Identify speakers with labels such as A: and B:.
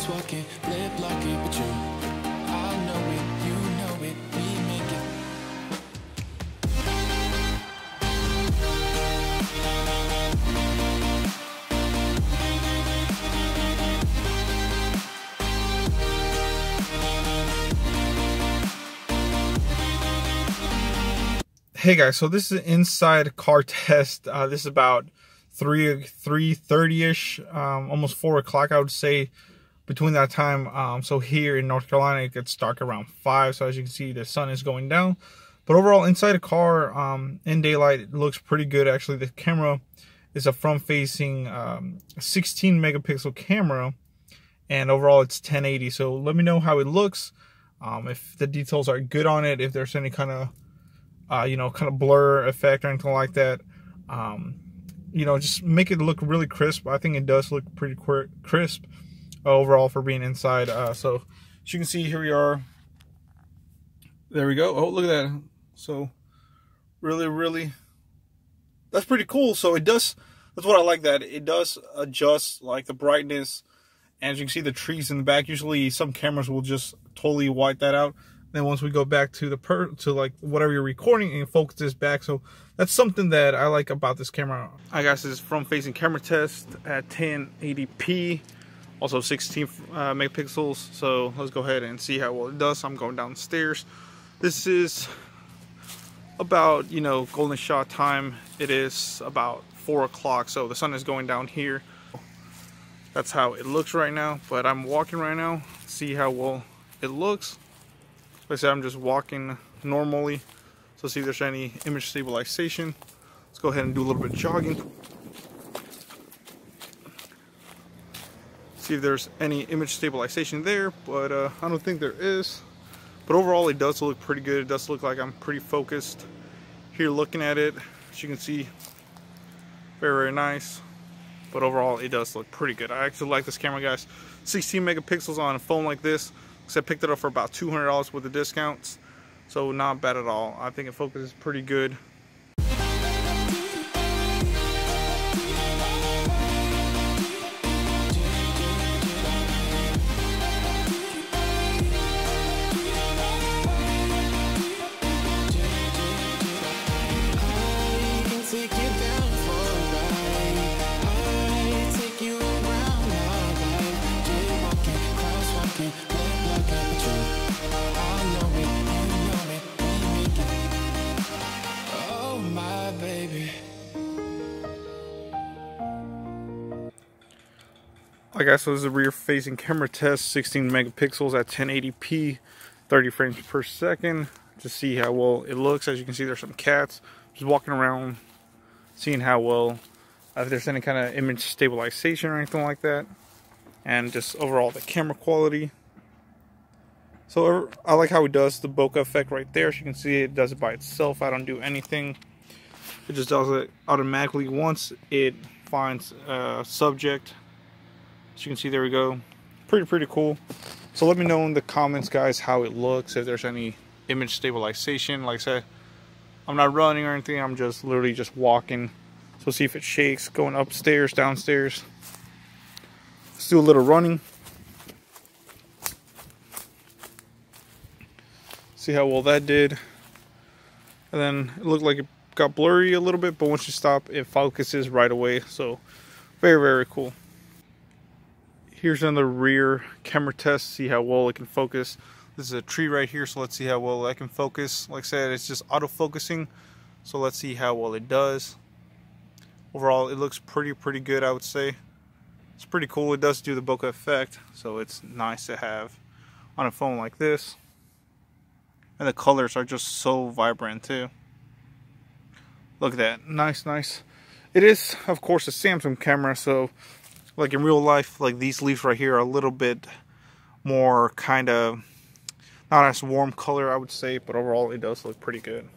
A: crosswalking, lip locking, but you, I know it, you know it, we make it.
B: Hey guys, so this is an inside car test. This is about 3:30ish, almost 4 o'clock, I would say, between that time. So here in North Carolina, it gets dark around 5. So as you can see, the sun is going down. But overall, inside a car, in daylight, it looks pretty good. Actually, the camera is a front-facing 16 megapixel camera, and overall, it's 1080. So let me know how it looks. If the details are good on it, if there's any kind of kind of blur effect or anything like that. Just make it look really crisp. I think it does look pretty crisp overall for being inside. So as you can see, here we are. There we go. Oh, look at that. So really, that's pretty cool. So it does, that's what I like, that it does adjust like the brightness. And as you can see, the trees in the back, usually some cameras will just totally white that out. Then once we go back to the like whatever you're recording, and focus this back. So that's something that I like about this camera. Alright guys, this is front-facing camera test at 1080p, also 16 megapixels. So let's go ahead and see how well it does. So I'm going down the stairs. This is about golden shot time. It is about 4 o'clock, so the sun is going down here. That's how it looks right now. But I'm walking right now. See how well it looks. Like I said, I'm just walking normally. So see if there's any image stabilization. Let's go ahead and do a little bit of jogging. See if there's any image stabilization there, but I don't think there is. But overall, it does look pretty good. It does look like I'm pretty focused here looking at it. As you can see, very nice. But overall, it does look pretty good. I actually like this camera, guys. 16 megapixels on a phone like this. I picked it up for about $200 with the discounts, so not bad at all. I think it focuses pretty good. Alright guys, so this is a rear facing camera test, 16 megapixels at 1080p, 30 frames per second, to see how well it looks. As you can see, there's some cats just walking around, seeing how well, if there's any kind of image stabilization or anything like that, and just overall the camera quality. So I like how it does the bokeh effect right there. As you can see, it does it by itself. I don't do anything. It just does it automatically once it finds a subject. As you can see, there we go. Pretty cool. So let me know in the comments, guys, how it looks, if there's any image stabilization. Like I said, I'm not running or anything. I'm just literally just walking. So see if it shakes, going upstairs, downstairs. Let's do a little running. See how well that did. And then it looked like it got blurry a little bit, but once you stop, it focuses right away. So very cool. Here's another rear camera test. See how well it can focus. This is a tree right here, so let's see how well that can focus. Like I said, it's just auto-focusing, so let's see how well it does. Overall, it looks pretty good, I would say. It's pretty cool. It does do the bokeh effect, so it's nice to have on a phone like this. And the colors are just so vibrant too. Look at that. Nice. It is, of course, a Samsung camera, so like in real life, like these leaves right here are a little bit more kind of not as warm color, I would say, but overall it does look pretty good.